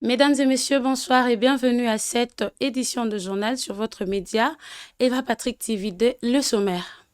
Mesdames et messieurs, bonsoir et bienvenue à cette édition de journal sur votre média Eva Patrick TV2, le sommaire.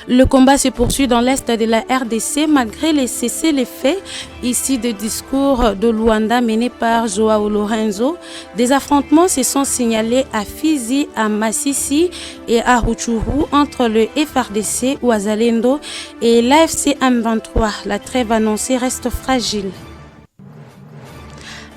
Le combat se poursuit dans l'est de la RDC malgré les cessez-le-feu ici des discours de Luanda menés par Joao Lorenzo. Des affrontements se sont signalés à Fizi, à Massissi et à Rutshuru entre le FRDC Wazalendo et l'AFC M23. La trêve annoncée reste fragile.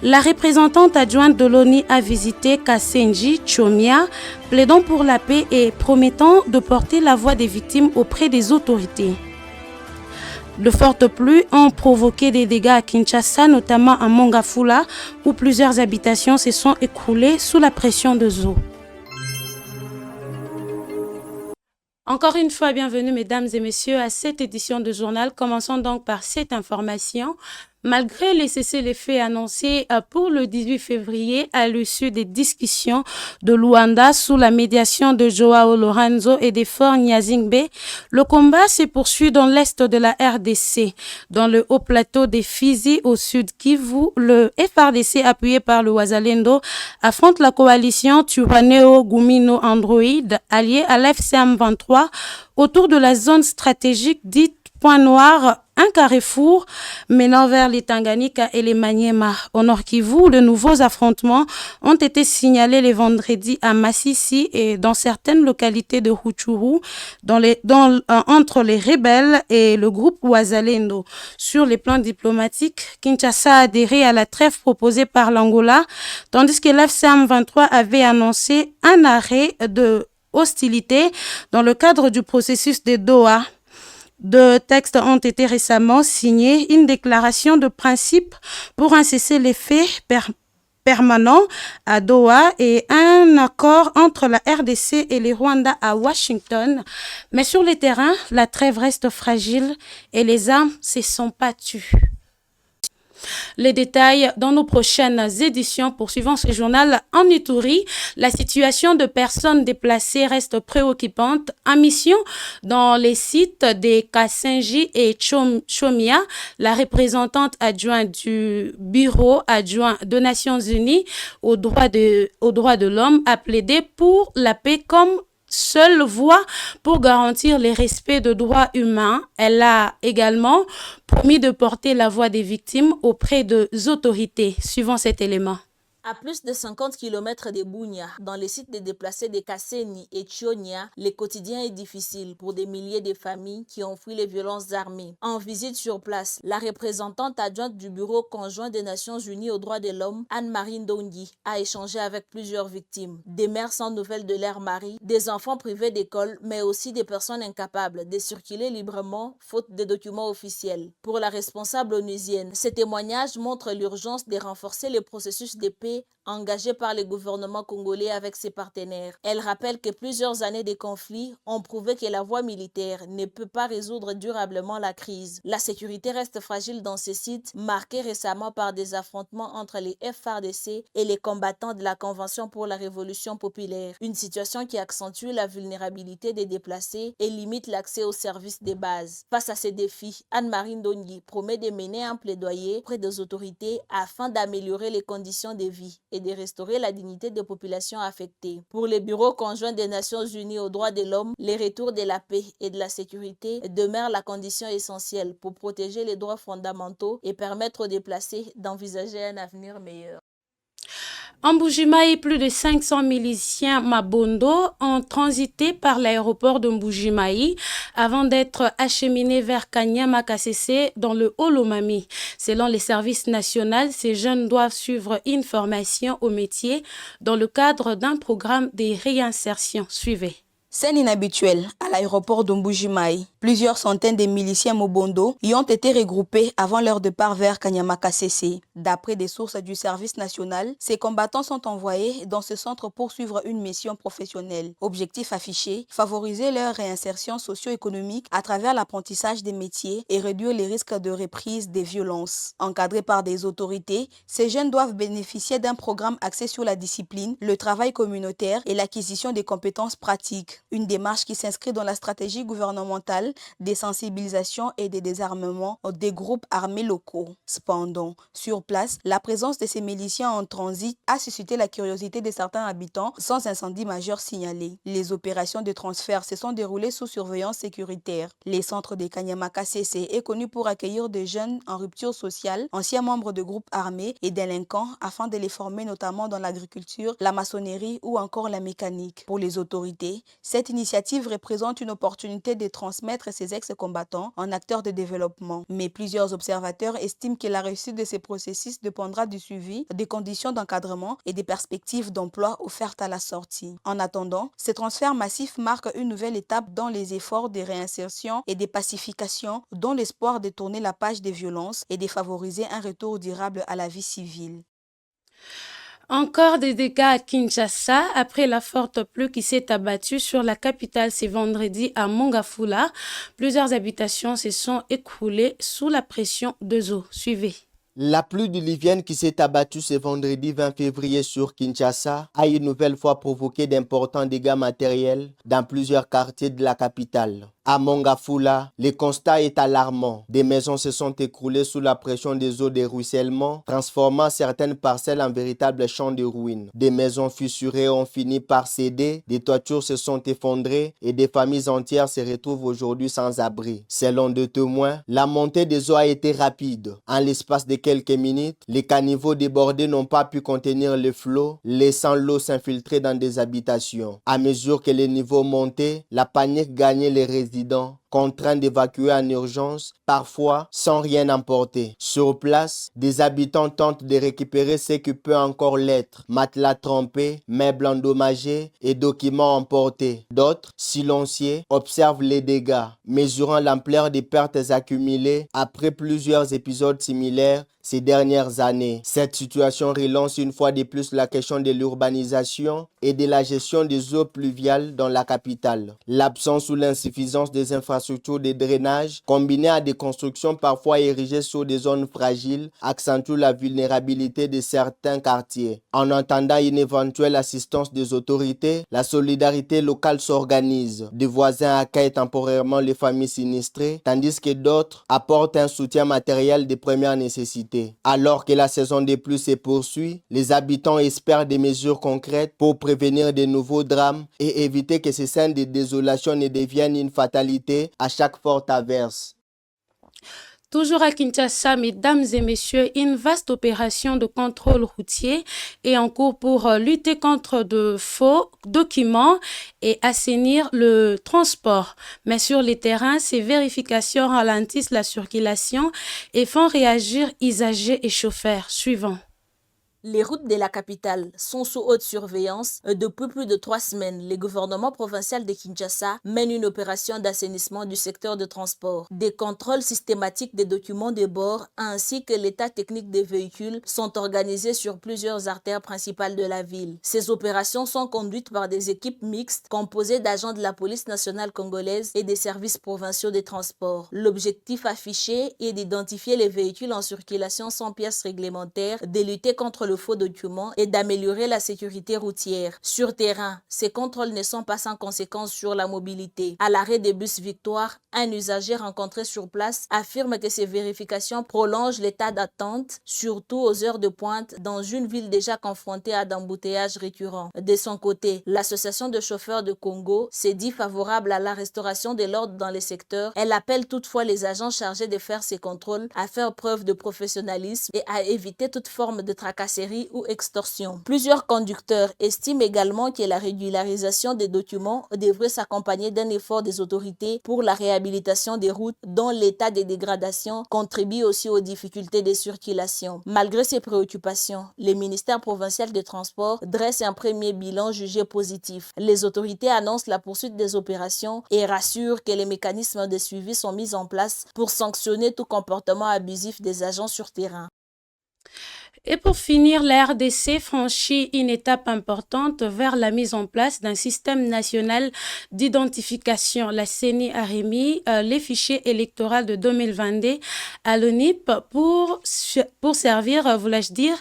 La représentante adjointe de l'ONU a visité Kassenji Chomia, plaidant pour la paix et promettant de porter la voix des victimes auprès des autorités. De fortes pluies ont provoqué des dégâts à Kinshasa, notamment à Mongafula, où plusieurs habitations se sont écroulées sous la pression de eau. Encore une fois, bienvenue mesdames et messieurs à cette édition de journal. Commençons donc par cette information. Malgré les cessez-le-feu annoncés pour le 18 février à l'issue des discussions de Luanda sous la médiation de Joao Lorenzo et des forts Nyazingbe, le combat se poursuit dans l'est de la RDC. Dans le haut plateau des Fizi au sud Kivu, le FRDC appuyé par le Wazalendo affronte la coalition Turaneo Gumino Android alliée à l'FCM 23 autour de la zone stratégique dite Point Noir, un carrefour menant vers les Tanganyika et les Maniema. Au Nord Kivu, de nouveaux affrontements ont été signalés les vendredis à Massissi et dans certaines localités de Rutshuru, entre les rebelles et le groupe Wazalendo. Sur les plans diplomatiques, Kinshasa a adhéré à la trêve proposée par l'Angola, tandis que l'FCM 23 avait annoncé un arrêt de hostilité dans le cadre du processus de Doha. Deux textes ont été récemment signés, une déclaration de principe pour un cessez-le-feu permanent à Doha et un accord entre la RDC et les Rwanda à Washington. Mais sur le terrain, la trêve reste fragile et les armes se sont battues. Les détails dans nos prochaines éditions. Poursuivant ce journal en Ituri, la situation de personnes déplacées reste préoccupante. En mission dans les sites des Kassenji et Chomia, la représentante adjointe du Bureau adjoint des Nations Unies aux droits de l'homme a plaidé pour la paix comme seule voie pour garantir le respect de droits humains. Elle a également promis de porter la voix des victimes auprès des autorités. Suivant cet élément. À plus de 50 km de Bunia, dans les sites de déplacés de Kasseni et Chionia, le quotidien est difficile pour des milliers de familles qui ont fui les violences armées. En visite sur place, la représentante adjointe du Bureau conjoint des Nations Unies aux droits de l'homme, Anne-Marie Ndongi, a échangé avec plusieurs victimes. Des mères sans nouvelles de leur mari, des enfants privés d'école, mais aussi des personnes incapables de circuler librement faute de documents officiels. Pour la responsable onusienne, ces témoignages montrent l'urgence de renforcer le processus de paix engagé par le gouvernement congolais avec ses partenaires. Elle rappelle que plusieurs années de conflits ont prouvé que la voie militaire ne peut pas résoudre durablement la crise. La sécurité reste fragile dans ces sites, marqués récemment par des affrontements entre les FARDC et les combattants de la Convention pour la Révolution populaire. Une situation qui accentue la vulnérabilité des déplacés et limite l'accès aux services de base. Face à ces défis, Anne-Marie Ndongi promet de mener un plaidoyer auprès des autorités afin d'améliorer les conditions de vie et de restaurer la dignité des populations affectées. Pour le Bureau conjoint des Nations Unies aux droits de l'homme, les retours de la paix et de la sécurité demeurent la condition essentielle pour protéger les droits fondamentaux et permettre aux déplacés d'envisager un avenir meilleur. En Mbujimayi, plus de 500 miliciens Mabondo ont transité par l'aéroport de Mbujimayi avant d'être acheminés vers Kanyama Kasese dans le Haut-Lomami. Selon les services nationaux, ces jeunes doivent suivre une formation au métier dans le cadre d'un programme de réinsertion. Suivez. Scène inhabituelle à l'aéroport de Mbujimayi. Plusieurs centaines de miliciens Mobondo y ont été regroupés avant leur départ vers Kanyama Kasese. D'après des sources du service national, ces combattants sont envoyés dans ce centre pour suivre une mission professionnelle. Objectif affiché, favoriser leur réinsertion socio-économique à travers l'apprentissage des métiers et réduire les risques de reprise des violences. Encadrés par des autorités, ces jeunes doivent bénéficier d'un programme axé sur la discipline, le travail communautaire et l'acquisition des compétences pratiques. Une démarche qui s'inscrit dans la stratégie gouvernementale nationale, des sensibilisations et des désarmements des groupes armés locaux. Cependant, sur place, la présence de ces miliciens en transit a suscité la curiosité de certains habitants sans incendie majeur signalé. Les opérations de transfert se sont déroulées sous surveillance sécuritaire. Les centres de Kanyama-Kasese est connu pour accueillir des jeunes en rupture sociale, anciens membres de groupes armés et délinquants afin de les former notamment dans l'agriculture, la maçonnerie ou encore la mécanique. Pour les autorités, cette initiative représente une opportunité de transmettre ces ex-combattants en acteurs de développement. Mais plusieurs observateurs estiment que la réussite de ces processus dépendra du suivi, des conditions d'encadrement et des perspectives d'emploi offertes à la sortie. En attendant, ces transferts massifs marquent une nouvelle étape dans les efforts de réinsertion et de pacification, dont l'espoir de tourner la page des violences et de favoriser un retour durable à la vie civile. Encore des dégâts à Kinshasa après la forte pluie qui s'est abattue sur la capitale ce vendredi à Mongafula. Plusieurs habitations se sont écroulées sous la pression de eau. Suivez. La pluie diluvienne qui s'est abattue ce vendredi 20 février sur Kinshasa a une nouvelle fois provoqué d'importants dégâts matériels dans plusieurs quartiers de la capitale. À Mongafula, le constat est alarmant. Des maisons se sont écroulées sous la pression des eaux de ruissellement, transformant certaines parcelles en véritables champs de ruines. Des maisons fissurées ont fini par céder, des toitures se sont effondrées et des familles entières se retrouvent aujourd'hui sans abri. Selon deux témoins, la montée des eaux a été rapide. En l'espace de quelques minutes, les caniveaux débordés n'ont pas pu contenir le flot, laissant l'eau s'infiltrer dans des habitations. À mesure que les niveaux montaient, la panique gagnait les résidents, contraints d'évacuer en urgence, parfois sans rien emporter. Sur place, des habitants tentent de récupérer ce qui peut encore l'être: matelas trempés, meubles endommagés et documents emportés. D'autres, silencieux, observent les dégâts, mesurant l'ampleur des pertes accumulées après plusieurs épisodes similaires ces dernières années. Cette situation relance une fois de plus la question de l'urbanisation et de la gestion des eaux pluviales dans la capitale. L'absence ou l'insuffisance des infrastructures de drainage, combinée à des constructions parfois érigées sur des zones fragiles, accentue la vulnérabilité de certains quartiers. En attendant une éventuelle assistance des autorités, la solidarité locale s'organise. Des voisins accueillent temporairement les familles sinistrées, tandis que d'autres apportent un soutien matériel de première nécessité. Alors que la saison des pluies se poursuit, les habitants espèrent des mesures concrètes pour prévenir de nouveaux drames et éviter que ces scènes de désolation ne deviennent une fatalité à chaque forte averse. Toujours à Kinshasa, mesdames et messieurs, une vaste opération de contrôle routier est en cours pour lutter contre de faux documents et assainir le transport. Mais sur les terrains, ces vérifications ralentissent la circulation et font réagir usagers et chauffeurs. Suivant. Les routes de la capitale sont sous haute surveillance. Depuis plus de 3 semaines, le gouvernement provincial de Kinshasa mène une opération d'assainissement du secteur de transport. Des contrôles systématiques des documents de bord ainsi que l'état technique des véhicules sont organisés sur plusieurs artères principales de la ville. Ces opérations sont conduites par des équipes mixtes composées d'agents de la police nationale congolaise et des services provinciaux des transports. L'objectif affiché est d'identifier les véhicules en circulation sans pièces réglementaires, de lutter contre le faux document et d'améliorer la sécurité routière. Sur terrain, ces contrôles ne sont pas sans conséquences sur la mobilité. À l'arrêt des bus Victoire, un usager rencontré sur place affirme que ces vérifications prolongent l'état d'attente, surtout aux heures de pointe dans une ville déjà confrontée à d'embouteillages récurrents. De son côté, l'association de chauffeurs de Congo s'est dit favorable à la restauration de l'ordre dans les secteurs. Elle appelle toutefois les agents chargés de faire ces contrôles à faire preuve de professionnalisme et à éviter toute forme de tracasserie ou extorsion. Plusieurs conducteurs estiment également que la régularisation des documents devrait s'accompagner d'un effort des autorités pour la réhabilitation des routes dont l'état de dégradation contribue aussi aux difficultés de circulation. Malgré ces préoccupations, le ministère provincial des Transports dresse un premier bilan jugé positif. Les autorités annoncent la poursuite des opérations et rassurent que les mécanismes de suivi sont mis en place pour sanctionner tout comportement abusif des agents sur terrain. Et pour finir, la RDC franchit une étape importante vers la mise en place d'un système national d'identification. La CENI a remis les fichiers électoraux de 2022 à l'ONIP pour servir, voulais-je dire,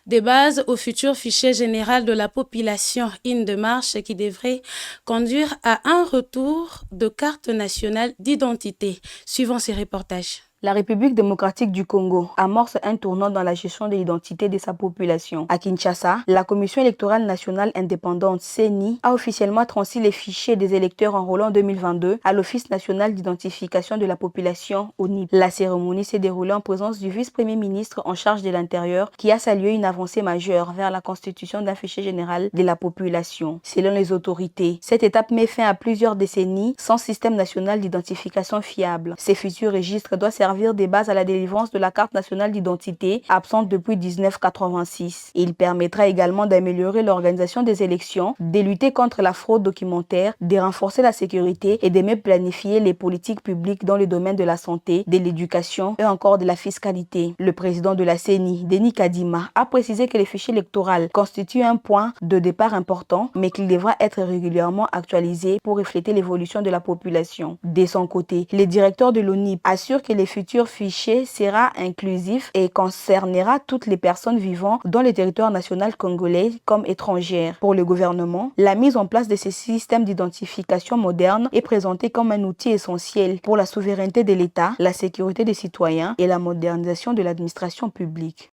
de base au futur fichier général de la population. Une démarche qui devrait conduire à un retour de carte nationale d'identité. Suivant ces reportages. La République démocratique du Congo amorce un tournant dans la gestion de l'identité de sa population. À Kinshasa, la Commission électorale nationale indépendante CENI a officiellement transmis les fichiers des électeurs enrôlés en 2022 à l'Office national d'identification de la population ONIP. La cérémonie s'est déroulée en présence du vice-premier ministre en charge de l'Intérieur qui a salué une avancée majeure vers la constitution d'un fichier général de la population. Selon les autorités, cette étape met fin à plusieurs décennies sans système national d'identification fiable. Ces futurs registres doivent servir des bases à la délivrance de la carte nationale d'identité absente depuis 1986. Il permettra également d'améliorer l'organisation des élections, de lutter contre la fraude documentaire, de renforcer la sécurité et de mieux planifier les politiques publiques dans le domaine de la santé, de l'éducation et encore de la fiscalité. Le président de la CENI, Denis Kadima, a précisé que les fichiers électoraux constituent un point de départ important, mais qu'il devra être régulièrement actualisé pour refléter l'évolution de la population. De son côté, le directeur de l'ONIP assure que les futurs fichier sera inclusif et concernera toutes les personnes vivant dans le territoire national congolais comme étrangères. Pour le gouvernement, la mise en place de ces systèmes d'identification modernes est présentée comme un outil essentiel pour la souveraineté de l'État, la sécurité des citoyens et la modernisation de l'administration publique.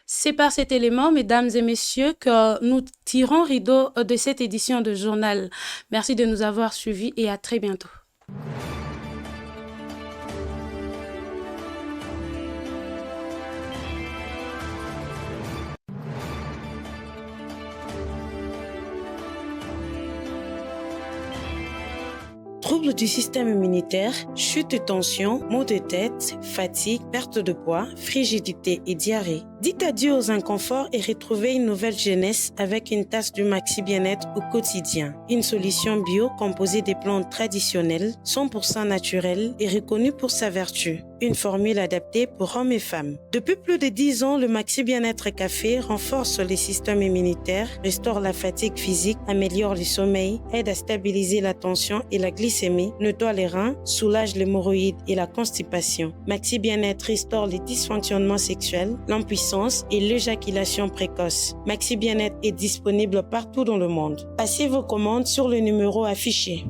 C'est par cet élément, mesdames et messieurs, que nous tirons rideau de cette édition de journal. Merci de nous avoir suivis et à très bientôt. Troubles du système immunitaire, chute de tension, maux de tête, fatigue, perte de poids, frigidité et diarrhée. Dites adieu aux inconforts et retrouvez une nouvelle jeunesse avec une tasse du Maxi Bien-être au quotidien. Une solution bio composée des plantes traditionnelles, 100% naturelles et reconnue pour sa vertu. Une formule adaptée pour hommes et femmes. Depuis plus de 10 ans, le Maxi Bien-être Café renforce les systèmes immunitaires, restaure la fatigue physique, améliore le sommeil, aide à stabiliser la tension et la glycémie, nettoie les reins, soulage l'hémorroïde et la constipation. Maxi Bien-être restaure les dysfonctionnements sexuels, l'impuissance et l'éjaculation précoce. Maxi Bien-être est disponible partout dans le monde. Passez vos commandes sur le numéro affiché.